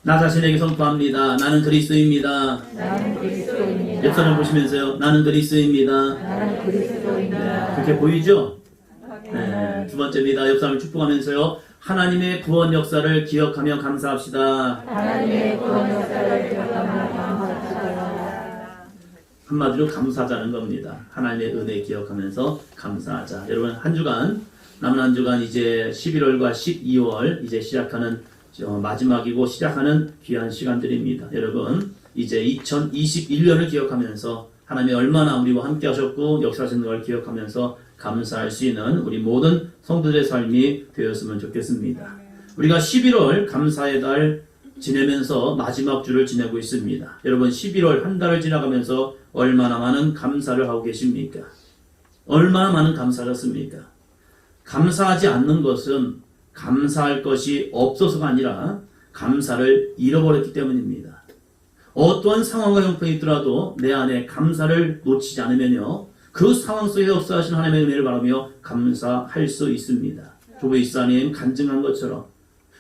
나 자신에게 선포합니다. 나는 그리스도입니다. 나는 그리스도입니다. 옆사람 보시면서요. 나는 그리스도입니다. 나는 그리스도입니다. 네, 그렇게 보이죠? 네, 두 번째입니다. 옆사람을 축복하면서요. 하나님의 구원 역사를 기억하며 감사합시다. 하나님의 구원 역사를 기억하며 감사합시다. 한마디로 감사하자는 겁니다. 하나님의 은혜 기억하면서 감사하자. 여러분 한 주간 남은 한 주간 이제 11월과 12월 이제 시작하는 마지막이고 시작하는 귀한 시간들입니다. 여러분 이제 2021년을 기억하면서 하나님이 얼마나 우리와 함께 하셨고 역사하시는 걸 기억하면서 감사할 수 있는 우리 모든 성도들의 삶이 되었으면 좋겠습니다. 우리가 11월 감사의 달 지내면서 마지막 주를 지내고 있습니다. 여러분 11월 한 달을 지나가면서 얼마나 많은 감사를 하고 계십니까? 얼마나 많은 감사를 했습니까? 감사하지 않는 것은 감사할 것이 없어서가 아니라 감사를 잃어버렸기 때문입니다. 어떠한 상황과 형편이 있더라도 내 안에 감사를 놓치지 않으면요, 그 상황 속에 역사하신 하나님의 은혜를 바라며 감사할 수 있습니다. 조부 이사님 간증한 것처럼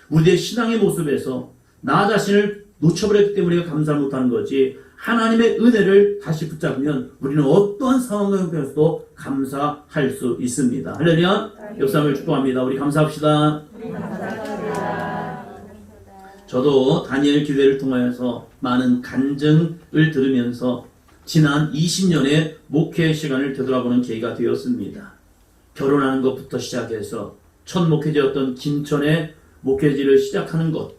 우리의 신앙의 모습에서 나 자신을 놓쳐버렸기 때문에 우리가 감사를 못하는 거지, 하나님의 은혜를 다시 붙잡으면 우리는 어떠한 상황과 형편에서도 감사할 수 있습니다. 할렐루야. 역사를 축복합니다. 우리 감사합시다. 저도 다니엘 기회를 통하여서 많은 간증을 들으면서 지난 20년의 목회 시간을 되돌아보는 계기가 되었습니다. 결혼하는 것부터 시작해서 첫 목회지였던 김천의 목회지를 시작하는 것,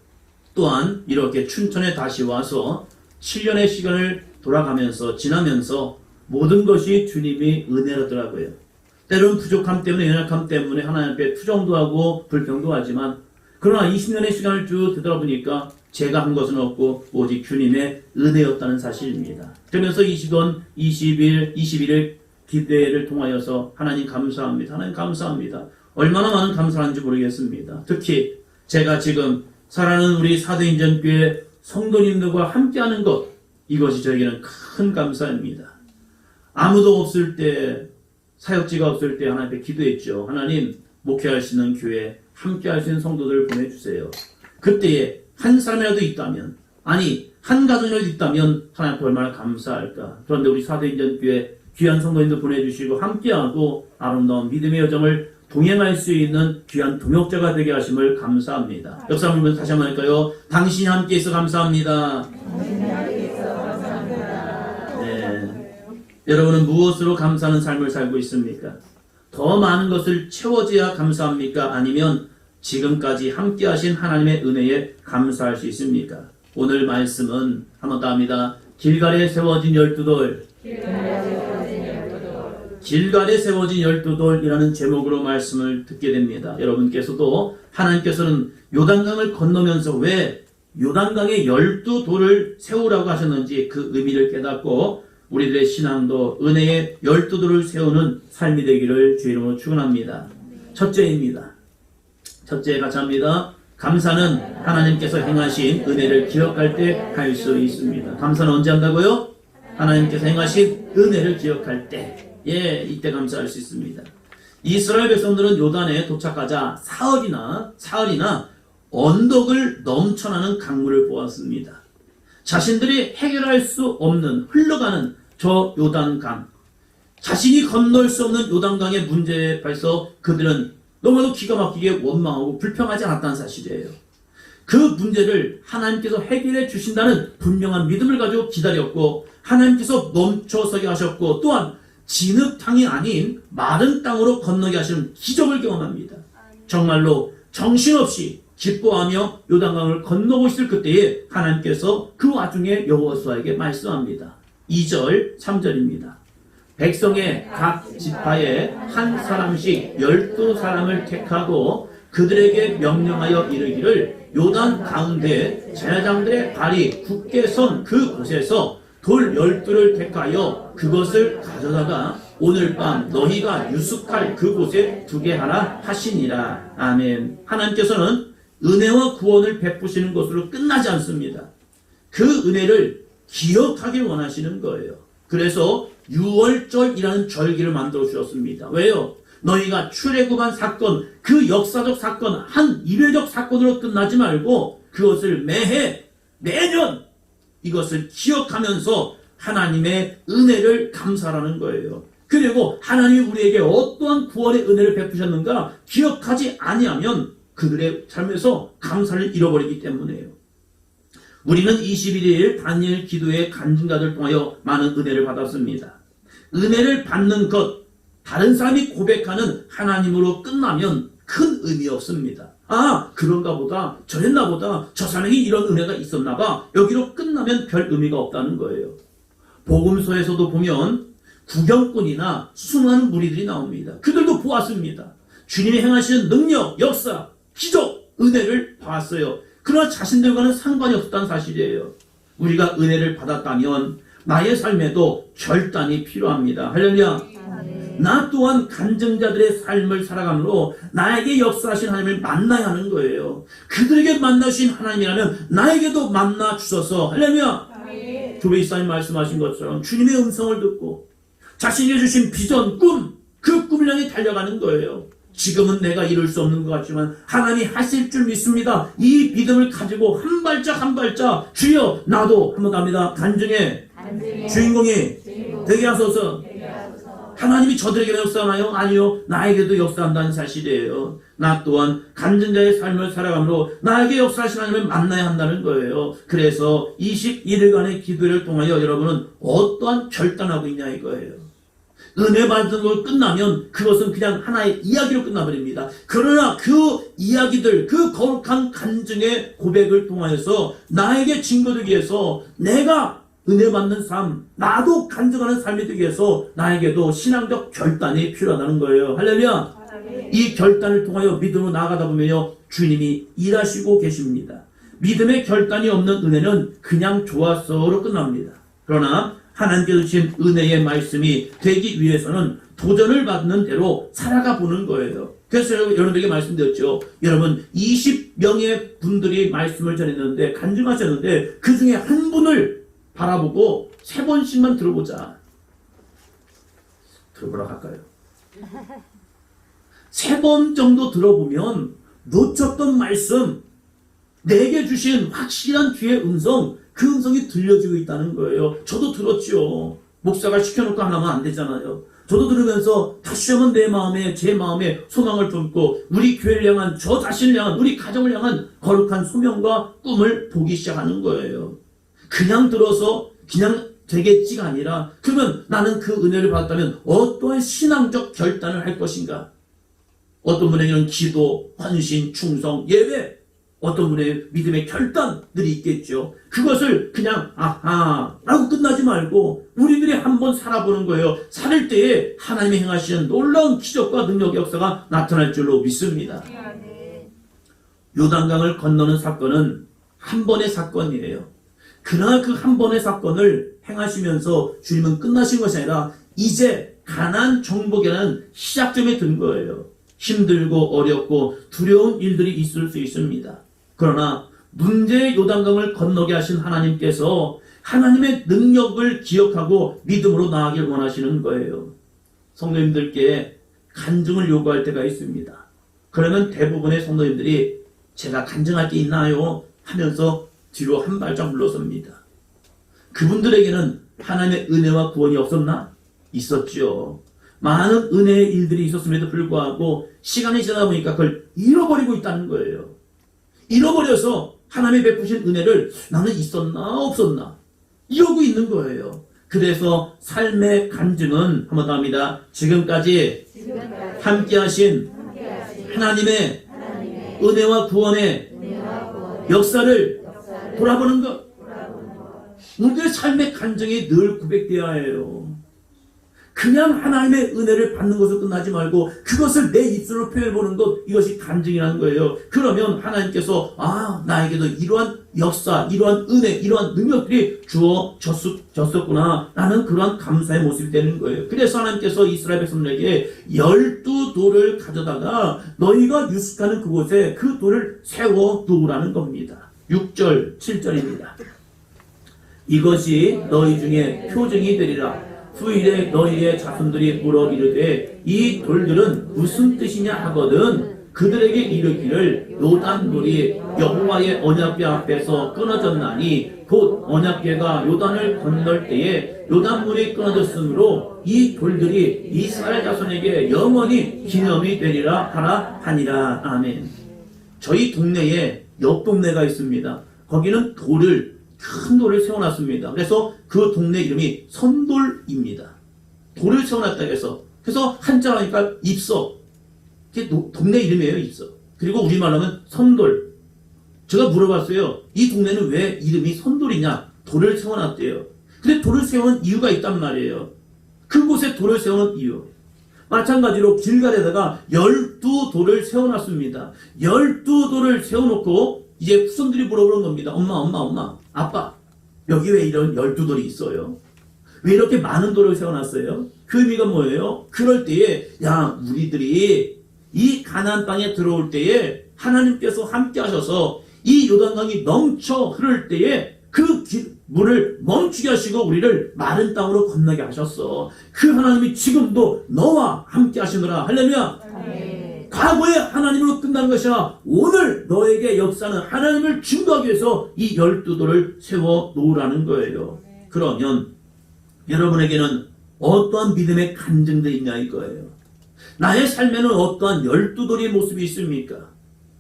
또한 이렇게 춘천에 다시 와서 7년의 시간을 돌아가면서 지나면서 모든 것이 주님이 은혜라더라고요. 때로는 부족함 때문에, 연약함 때문에 하나님 앞에 투정도 하고 불평도 하지만, 그러나 20년의 시간을 쭉 되돌아보니까 제가 한 것은 없고 오직 주님의 은혜였다는 사실입니다. 그러면서 20원, 20일, 21일 기대를 통하여서 하나님 감사합니다. 하나님 감사합니다. 얼마나 많은 감사를 하는지 모르겠습니다. 특히 제가 지금 사랑하는 우리 사도인전교회 성도님들과 함께하는 것, 이것이 저에게는 큰 감사입니다. 아무도 없을 때, 사역지가 없을 때 하나님 앞에 기도했죠. 하나님, 목회할 수 있는 교회, 함께할 수 있는 성도들을 보내주세요. 그때에 한 사람이라도 있다면, 아니 한 가정이라도 있다면 하나님 앞에 얼마나 감사할까. 그런데 우리 사도인전교회 귀한 성도님들 보내주시고 함께하고 아름다운 믿음의 여정을 동행할 수 있는 귀한 동역자가 되게 하심을 감사합니다. 역사 한번 다시 한번 할까요? 당신이 함께 있어 감사합니다. 네. 여러분은 무엇으로 감사하는 삶을 살고 있습니까? 더 많은 것을 채워줘야 감사합니까? 아니면 지금까지 함께 하신 하나님의 은혜에 감사할 수 있습니까? 오늘 말씀은 한 번 더 합니다. 길갈에 세워진 12돌, 길갈에 세워진 12돌이라는 제목으로 말씀을 듣게 됩니다. 여러분께서도 하나님께서는 요단강을 건너면서 왜 요단강에 12돌을 세우라고 하셨는지 그 의미를 깨닫고 우리들의 신앙도 은혜의 12돌을 세우는 삶이 되기를 주 이름으로 축원합니다. 첫째입니다. 첫째 같이 합니다. 감사는 하나님께서 행하신 은혜를 기억할 때 할 수 있습니다. 감사는 언제 한다고요? 하나님께서 행하신 은혜를 기억할 때, 이때 감사할 수 있습니다. 이스라엘 백성들은 요단에 도착하자 사흘이나 언덕을 넘쳐나는 강물을 보았습니다. 자신들이 해결할 수 없는 흘러가는 저 요단강, 자신이 건널 수 없는 요단강의 문제에 발서 그들은 너무나도 기가 막히게 원망하고 불평하지 않았다는 사실이에요. 그 문제를 하나님께서 해결해 주신다는 분명한 믿음을 가지고 기다렸고, 하나님께서 멈춰서게 하셨고, 또한 진흙탕이 아닌 마른 땅으로 건너게 하시는 기적을 경험합니다. 정말로 정신없이 기뻐하며 요단강을 건너고 있을 그때에 하나님께서 그 와중에 여호수아에게 말씀합니다. 2절 3절입니다. 백성의 각 지파에 한 사람씩 12사람을 택하고 그들에게 명령하여 이르기를 요단 가운데 제사장들의 발이 굳게 선 그 곳에서 돌 12를 택하여 그것을 가져다가 오늘 밤 너희가 유숙할 그곳에 두게 하라 하시니라. 아멘. 하나님께서는 은혜와 구원을 베푸시는 것으로 끝나지 않습니다. 그 은혜를 기억하길 원하시는 거예요. 그래서 6월절이라는 절기를 만들어 주셨습니다. 왜요? 너희가 출애굽한 사건, 그 역사적 사건, 한 이례적 사건으로 끝나지 말고 그것을 매해 매년 이것을 기억하면서 하나님의 은혜를 감사하는 거예요. 그리고 하나님이 우리에게 어떠한 구원의 은혜를 베푸셨는가 기억하지 아니하면 그들의 삶에서 감사를 잃어버리기 때문이에요. 우리는 21일 다니엘 기도의 간증자들 통하여 많은 은혜를 받았습니다. 은혜를 받는 것, 다른 사람이 고백하는 하나님으로 끝나면 큰 의미 없습니다. 아, 그런가 보다, 저랬나 보다, 저 사람에게 이런 은혜가 있었나 봐. 여기로 끝나면 별 의미가 없다는 거예요. 복음서에서도 보면 구경꾼이나 수많은 무리들이 나옵니다. 그들도 보았습니다. 주님이 행하시는 능력, 역사, 기적, 은혜를 봤어요. 그러나 자신들과는 상관이 없었다는 사실이에요. 우리가 은혜를 받았다면 나의 삶에도 결단이 필요합니다. 할렐루야. 나 또한 간증자들의 삶을 살아감으로 나에게 역사하신 하나님을 만나야 하는 거예요. 그들에게 만나신 하나님이라면 나에게도 만나 주셔서 할렐루야. 교회 이사님 말씀하신 것처럼 주님의 음성을 듣고 자신이 주신 비전, 꿈, 그 꿈을 향해 달려가는 거예요. 지금은 내가 이룰 수 없는 것 같지만 하나님이 하실 줄 믿습니다. 이 믿음을 가지고 한 발짝 한 발짝 주여 나도 한번 갑니다. 간증의 주인공이 되게 하소서. 하나님이 저들에게 역사하나요? 아니요. 나에게도 역사한다는 사실이에요. 나 또한 간증자의 삶을 살아감으로 나에게 역사하신 하나님을 만나야 한다는 거예요. 그래서 21일간의 기도를 통하여 여러분은 어떠한 결단하고 있냐 이거예요. 은혜 받은 걸 끝나면 그것은 그냥 하나의 이야기로 끝나버립니다. 그러나 그 이야기들, 그 거룩한 간증의 고백을 통하여서 나에게 증거되기 위해서 내가 은혜 받는 삶, 나도 간증하는 삶이 되기 위해서 나에게도 신앙적 결단이 필요하다는 거예요. 할렐루야. 이 결단을 통하여 믿음으로 나아가다 보면요 주님이 일하시고 계십니다. 믿음의 결단이 없는 은혜는 그냥 좋았어로 끝납니다. 그러나 하나님께서 주신 은혜의 말씀이 되기 위해서는 도전을 받는 대로 살아가 보는 거예요. 그래서 여러분에게 말씀드렸죠. 여러분 20명의 분들이 말씀을 전했는데 간증하셨는데 그 중에 한 분을 바라보고 3번씩만 들어보자. 들어보라 할까요? 3번 정도 들어보면 놓쳤던 말씀, 내게 주신 확실한 주의 음성, 그 음성이 들려지고 있다는 거예요. 저도 들었죠. 목사가 시켜놓고 하나면 안 되잖아요. 저도 들으면서 다시 한번 내 마음에, 제 마음에 소망을 품고 우리 교회를 향한, 저 자신을 향한, 우리 가정을 향한 거룩한 소명과 꿈을 보기 시작하는 거예요. 그냥 들어서 그냥 되겠지가 아니라 그러면 나는 그 은혜를 받았다면 어떠한 신앙적 결단을 할 것인가? 어떤 분에게는 기도, 헌신, 충성, 예배, 어떤 분의 믿음의 결단들이 있겠죠. 그것을 그냥 아하 라고 끝나지 말고 우리들이 한번 살아보는 거예요. 살 때에 하나님이 행하시는 놀라운 기적과 능력 역사가 나타날 줄로 믿습니다. 요단강을 건너는 사건은 한 번의 사건이에요. 그러나 그 한 번의 사건을 행하시면서 주님은 끝나신 것이 아니라 이제 가나안 정복이라는 시작점에 든 거예요. 힘들고 어렵고 두려운 일들이 있을 수 있습니다. 그러나 문제의 요단강을 건너게 하신 하나님께서 하나님의 능력을 기억하고 믿음으로 나아가길 원하시는 거예요. 성도님들께 간증을 요구할 때가 있습니다. 그러면 대부분의 성도님들이 제가 간증할 게 있나요? 하면서 뒤로 한 발짝 물러섭니다. 그분들에게는 하나님의 은혜와 구원이 없었나? 있었죠. 많은 은혜의 일들이 있었음에도 불구하고 시간이 지나다 보니까 그걸 잃어버리고 있다는 거예요. 잃어버려서 하나님이 베푸신 은혜를 나는 있었나 없었나 이러고 있는 거예요. 그래서 삶의 간증은 한번 더 합니다. 지금까지 함께하신 하나님의 은혜와 구원의 역사를 돌아보는 것. 우리의 삶의 간증이 늘 고백되어야 해요. 그냥 하나님의 은혜를 받는 것으로 끝나지 말고 그것을 내 입술로 표현해보는 것, 이것이 간증이라는 거예요. 그러면 하나님께서 나에게도 이러한 역사, 이러한 은혜, 이러한 능력들이 주어졌었구나 라는 그러한 감사의 모습이 되는 거예요. 그래서 하나님께서 이스라엘 백성들에게 12돌을 가져다가 너희가 유숙하는 그곳에 그 돌을 세워두라는 겁니다. 6절, 7절입니다. 이것이 너희 중에 표징이 되리라. 후일에 너희의 자손들이 물어 이르되 이 돌들은 무슨 뜻이냐 하거든 그들에게 이르기를 요단물이 여호와의 언약궤 앞에서 끊어졌나니 곧 언약궤가 요단을 건널 때에 요단물이 끊어졌으므로 이 돌들이 이스라엘 자손에게 영원히 기념이 되리라 하라 하니라. 아멘. 저희 동네에 옆 동네가 있습니다. 거기는 큰 돌을 세워놨습니다. 그래서 그 동네 이름이 선돌입니다. 돌을 세워놨다 해서 그래서 한자로 하니까 입석. 이게 동네 이름이에요, 입석. 그리고 우리말로 하면 선돌. 제가 물어봤어요. 이 동네는 왜 이름이 선돌이냐? 돌을 세워놨대요. 근데 돌을 세우는 이유가 있단 말이에요. 그곳에 돌을 세우는 이유. 마찬가지로 길갈에다가 12돌을 세워놨습니다. 12돌을 세워놓고 이제 후손들이 물어보는 겁니다. 엄마, 아빠, 여기 왜 이런 12돌이 있어요? 왜 이렇게 많은 돌을 세워놨어요? 그 의미가 뭐예요? 그럴 때에 우리들이 이 가나안 땅에 들어올 때에 하나님께서 함께 하셔서 이 요단강이 넘쳐 흐를 때에 그 물을 멈추게 하시고 우리를 마른 땅으로 건너게 하셨어. 그 하나님이 지금도 너와 함께 하시노라. 할렐루야. 과거의 하나님으로 끝나는 것이 아니라 오늘 너에게 역사는 하나님을 증거하기 위해서 이 12돌을 세워 놓으라는 거예요. 그러면 여러분에게는 어떠한 믿음의 간증들이 있냐 이거예요. 나의 삶에는 어떠한 12돌의 모습이 있습니까?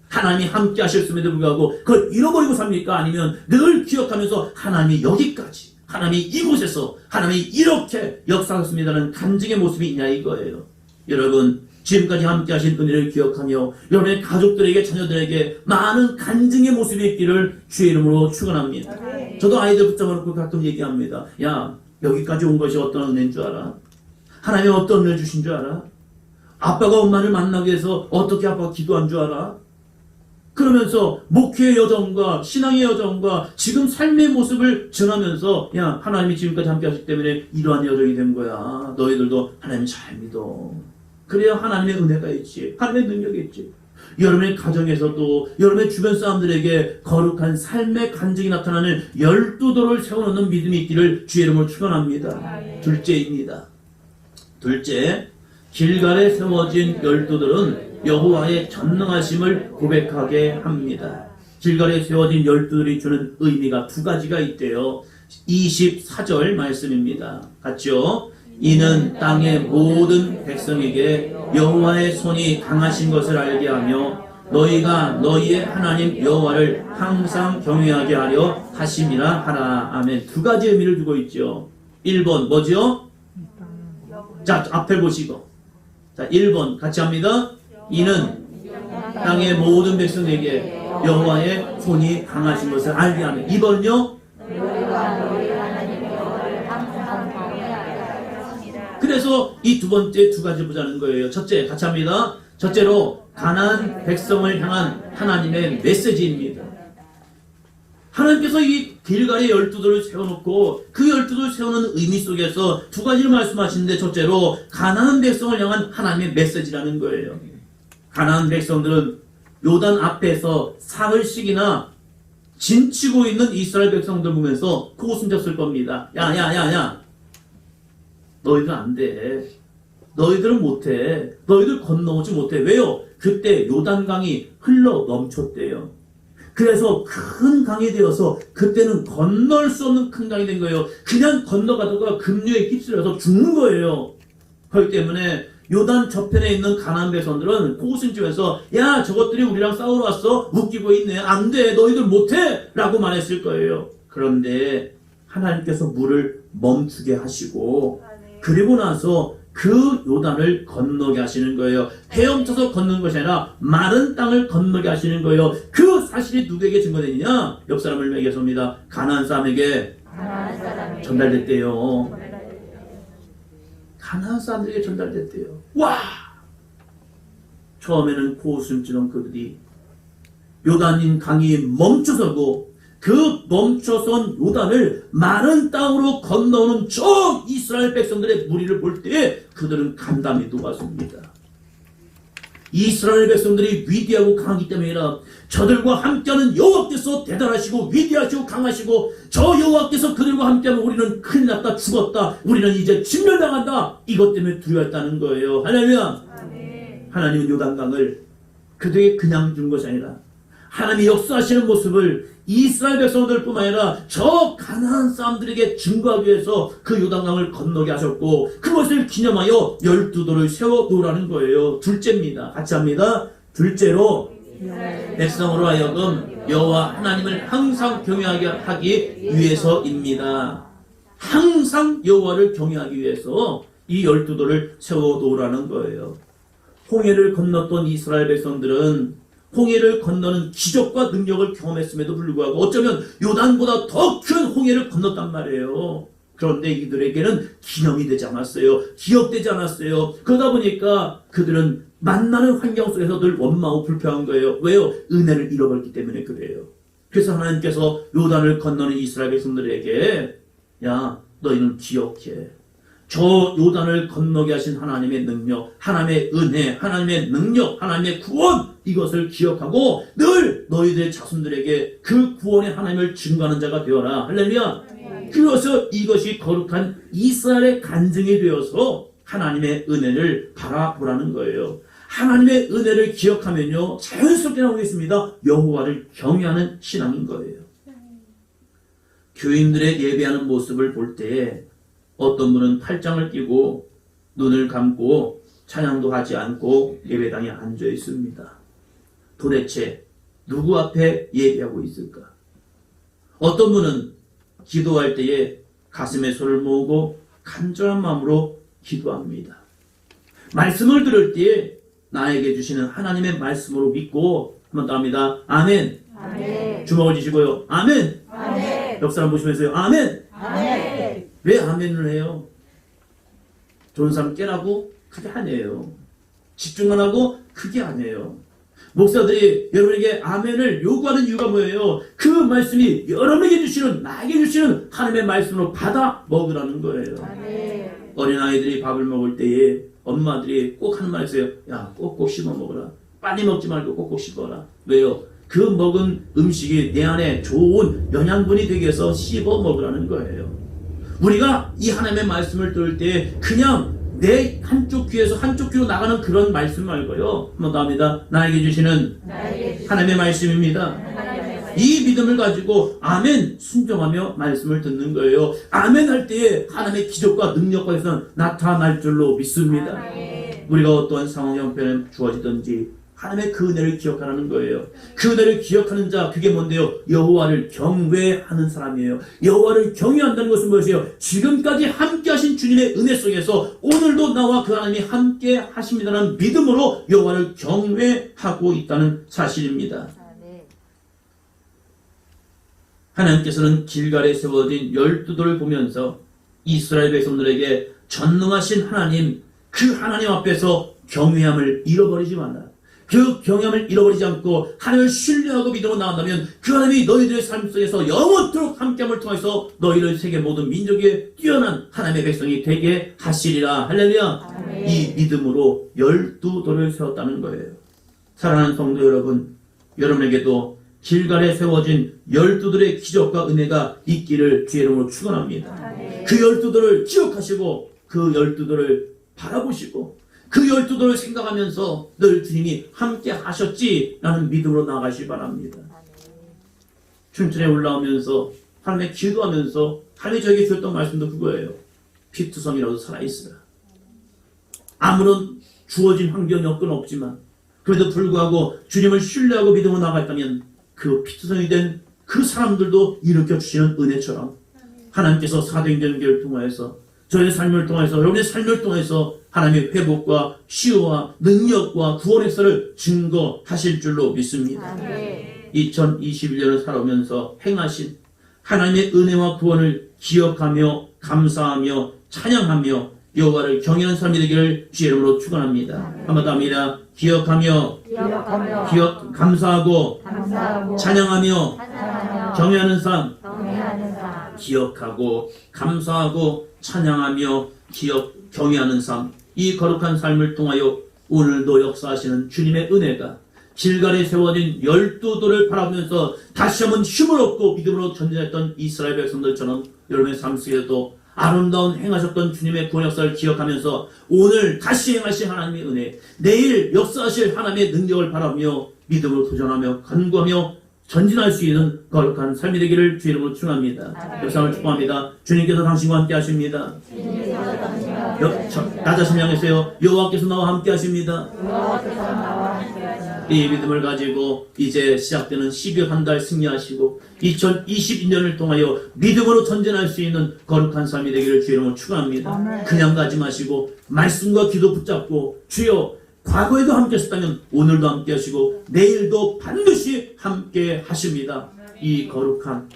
하나님이 함께 하셨음에도 불구하고 그걸 잃어버리고 삽니까? 아니면 늘 기억하면서 하나님이 여기까지, 하나님이 이곳에서, 하나님이 이렇게 역사하셨습니다는 간증의 모습이 있냐 이거예요. 여러분, 지금까지 함께 하신 은혜를 기억하며 여러분의 가족들에게, 자녀들에게 많은 간증의 모습이 있기를 주의 이름으로 축원합니다. 저도 아이들 붙잡아놓고 가끔 얘기합니다. 야, 여기까지 온 것이 어떤 은혜인 줄 알아? 하나님이 어떤 은혜를 주신 줄 알아? 아빠가 엄마를 만나기 위해서 어떻게 아빠가 기도한 줄 알아? 그러면서 목회의 여정과 신앙의 여정과 지금 삶의 모습을 전하면서 하나님이 지금까지 함께 하셨기 때문에 이러한 여정이 된 거야. 너희들도 하나님 잘 믿어. 그래야 하나님의 은혜가 있지. 하나님의 능력이 있지. 여러분의 가정에서도 여러분의 주변 사람들에게 거룩한 삶의 간증이 나타나는 12돌을 세워놓는 믿음이 있기를 주의 이름으로 축원합니다. 둘째입니다. 둘째, 길갈에 세워진 12돌은 여호와의 전능하심을 고백하게 합니다. 길갈에 세워진 12돌이 주는 의미가 두 가지가 있대요. 24절 말씀입니다. 같죠? 이는 땅의 모든 백성에게 여호와의 손이 강하신 것을 알게 하며 너희가 너희의 하나님 여호와를 항상 경외하게 하려 하심이라 하라. 아멘. 두 가지 의미를 두고 있죠. 1번 뭐죠? 자, 앞에 보시고. 자, 1번 같이 합니다. 이는 땅의 모든 백성에게 여호와의 손이 강하신 것을 알게 하며. 2번요. 그래서 이 두 번째 두 가지 보자는 거예요. 첫째, 같이 합니다. 첫째로 가나안 백성을 향한 하나님의 메시지입니다. 하나님께서 이 길갈에 12돌을 세워놓고 그 12돌을 세우는 의미 속에서 두 가지를 말씀하시는데 첫째로 가나안 백성을 향한 하나님의 메시지라는 거예요. 가나안 백성들은 요단 앞에서 사흘씩이나 진치고 있는 이스라엘 백성들 보면서 코 숨졌을 겁니다. 야, 너희들 안 돼. 너희들은 못해. 너희들 건너오지 못해. 왜요? 그때 요단강이 흘러 넘쳤대요. 그래서 큰 강이 되어서 그때는 건널 수 없는 큰 강이 된 거예요. 그냥 건너가다가 급류에 휩쓸려서 죽는 거예요. 그렇기 때문에 요단 저편에 있는 가나안 백성들은 코웃음치면서 야, 저것들이 우리랑 싸우러 왔어? 웃기고 있네. 안 돼. 너희들 못해. 라고 말했을 거예요. 그런데 하나님께서 물을 멈추게 하시고 그리고 나서 그 요단을 건너게 하시는 거예요. 헤엄쳐서 걷는 것이 아니라 마른 땅을 건너게 하시는 거예요. 그 사실이 누구에게 증거되느냐? 옆 사람을 매개sob니다. 가나안 사람에게 전달됐대요. 가나안 사람들에게 전달됐대요. 와! 처음에는 코웃음치던 그들이 요단인 강이 멈춰서고 그 멈춰선 요단을 마른 땅으로 건너오는 저 이스라엘 백성들의 무리를 볼 때 그들은 간담이 녹았습니다. 이스라엘 백성들이 위대하고 강하기 때문이라 저들과 함께하는 여호와께서 대단하시고 위대하시고 강하시고 저 여호와께서 그들과 함께하면 우리는 큰일 났다, 죽었다, 우리는 이제 진멸당한다, 이것 때문에 두려워했다는 거예요. 할렐루야. 하나님은 요단강을 그들에게 그냥 준 것이 아니라 하나님이 역사하시는 모습을 이스라엘 백성들뿐만 아니라 저 가나안 사람들에게 증거하기 위해서 그 요단강을 건너게 하셨고 그것을 기념하여 12돌을 세워 놓으라는 거예요. 둘째입니다. 같이 합니다. 둘째로 백성으로 하여금 여호와 하나님을 항상 경외하게 하기 위해서입니다. 항상 여호와를 경외하기 위해서 이 12돌을 세워 놓으라는 거예요. 홍해를 건넜던 이스라엘 백성들은 홍해를 건너는 기적과 능력을 경험했음에도 불구하고 어쩌면 요단보다 더 큰 홍해를 건넜단 말이에요. 그런데 이들에게는 기념이 되지 않았어요. 기억되지 않았어요. 그러다 보니까 그들은 만나는 환경 속에서 늘 원망하고 불평한 거예요. 왜요? 은혜를 잃어버렸기 때문에 그래요. 그래서 하나님께서 요단을 건너는 이스라엘 백성들에게 야, 너희는 기억해. 저 요단을 건너게 하신 하나님의 능력, 하나님의 은혜, 하나님의 능력, 하나님의 구원, 이것을 기억하고 늘 너희들의 자손들에게 그 구원의 하나님을 증거하는 자가 되어라. 할렐루야. 그래서 이것이 거룩한 이스라엘의 간증이 되어서 하나님의 은혜를 바라보라는 거예요. 하나님의 은혜를 기억하면요 자연스럽게 나오겠습니다. 여호와를 경외하는 신앙인 거예요. 교인들의 예배하는 모습을 볼 때 어떤 분은 팔짱을 끼고 눈을 감고 찬양도 하지 않고 예배당에 앉아 있습니다. 도대체 누구 앞에 예배하고 있을까? 어떤 분은 기도할 때에 가슴에 손을 모으고 간절한 마음으로 기도합니다. 말씀을 들을 때에 나에게 주시는 하나님의 말씀으로 믿고 한번 더 합니다. 아멘. 아멘. 주먹을 쥐시고요. 아멘. 아멘. 옆 사람 보시면서요. 아멘. 아멘. 왜 아멘을 해요? 좋은 사람 깨라고? 그게 아니에요. 집중만 하고? 그게 아니에요. 목사들이 여러분에게 아멘을 요구하는 이유가 뭐예요? 그 말씀이 여러분에게 주시는, 나에게 주시는 하나님의 말씀으로 받아 먹으라는 거예요. 아멘. 어린아이들이 밥을 먹을 때에 엄마들이 꼭 하는 말이 있어요. 야, 꼭꼭 씹어 먹어라. 빨리 먹지 말고 꼭꼭 씹어라. 왜요? 그 먹은 음식이 내 안에 좋은 영양분이 되기 위해서 씹어 먹으라는 거예요. 우리가 이 하나님의 말씀을 들을 때 그냥 내 한쪽 귀에서 한쪽 귀로 나가는 그런 말씀 말고요. 한번 더 합니다. 나에게 주시는 하나님의 말씀입니다. 이 믿음을 가지고 아멘 순종하며 말씀을 듣는 거예요. 아멘 할 때에 하나님의 기적과 능력과 해서 나타날 줄로 믿습니다. 우리가 어떠한 상황 형편에 주어지든지 하나님의 그 은혜를 기억하라는 거예요. 그 은혜를 기억하는 자, 그게 뭔데요? 여호와를 경외하는 사람이에요. 여호와를 경외한다는 것은 무엇이에요? 지금까지 함께 하신 주님의 은혜 속에서 오늘도 나와 그 하나님이 함께 하십니다라는 믿음으로 여호와를 경외하고 있다는 사실입니다. 하나님께서는 길갈에 세워진 12돌을 보면서 이스라엘 백성들에게 전능하신 하나님, 그 하나님 앞에서 경외함을 잃어버리지 말라. 그 경외함을 잃어버리지 않고 하나님을 신뢰하고 믿음으로 나간다면 그 하나님이 너희들의 삶 속에서 영원토록 함께함을 통해서 너희를 세계 모든 민족에 뛰어난 하나님의 백성이 되게 하시리라. 할렐루야. 아멘. 이 믿음으로 12돌을 세웠다는 거예요. 사랑하는 성도 여러분, 여러분에게도 길갈에 세워진 12돌의 기적과 은혜가 있기를 주의 이름으로 축원합니다. 아멘. 그 12돌을 기억하시고 그 12돌을 바라보시고 그 12돌을 생각하면서 늘 주님이 함께 하셨지라는 믿음으로 나아가시기 바랍니다. 춘천에 올라오면서 하나님의 기도하면서 하나님이 저에게 주셨던 말씀도 그거예요. 피투성이라도 살아있으라. 아무런 주어진 환경이 없건 없지만 그래도 불구하고 주님을 신뢰하고 믿음으로 나아갔다면 그 피투성이 된 그 사람들도 일으켜 주시는 은혜처럼 하나님께서 사도행전을 통하여서 저의 삶을 통해서 여러분의 삶을 통해서 하나님의 회복과 치유와 능력과 구원의 역사를 증거하실 줄로 믿습니다. 2021년을 살아오면서 행하신 하나님의 은혜와 구원을 기억하며 감사하며 찬양하며 여호와를 경외하는 삶이 되기를 주의 이름으로 축원합니다. 한번 더 합니다. 기억하며 감사하고 찬양하며 경외하는 삶. 기억하고 감사하고 찬양하며 경외하는 삶. 이 거룩한 삶을 통하여 오늘도 역사하시는 주님의 은혜가 길갈에 세워진 12돌을 바라보면서 다시 한번 힘을 얻고 믿음으로 전진했던 이스라엘 백성들처럼 여러분의 삶 속에도 아름다운 행하셨던 주님의 구원 역사를 기억하면서 오늘 다시 행하실 하나님의 은혜, 내일 역사하실 하나님의 능력을 바라며 믿음으로 도전하며 간구하며 전진할 수 있는 거룩한 삶이 되기를 주 이름으로 축원합니다. 역사를 축복합니다. 주님께서 당신과 함께 하십니다. 나 자신 향해서요. 여호와께서 나와 함께 하십니다. 이 믿음을 가지고 이제 시작되는 12월 한 달 승리하시고 2022년을 통하여 믿음으로 전진할 수 있는 거룩한 삶이 되기를 주 이름으로 축원합니다. 그냥 가지 마시고 말씀과 기도 붙잡고 주여 과거에도 함께 하셨다면 오늘도 함께 하시고 내일도 반드시 함께 하십니다. 이 거룩한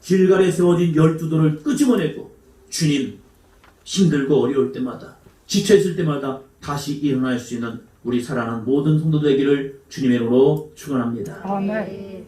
길갈에 세워진 12돌을 끄집어내고 주님 힘들고 어려울 때마다 지쳐있을 때마다 다시 일어날 수 있는 우리 사랑하는 모든 성도들 되기를 주님의 이름으로 축원합니다. 아멘.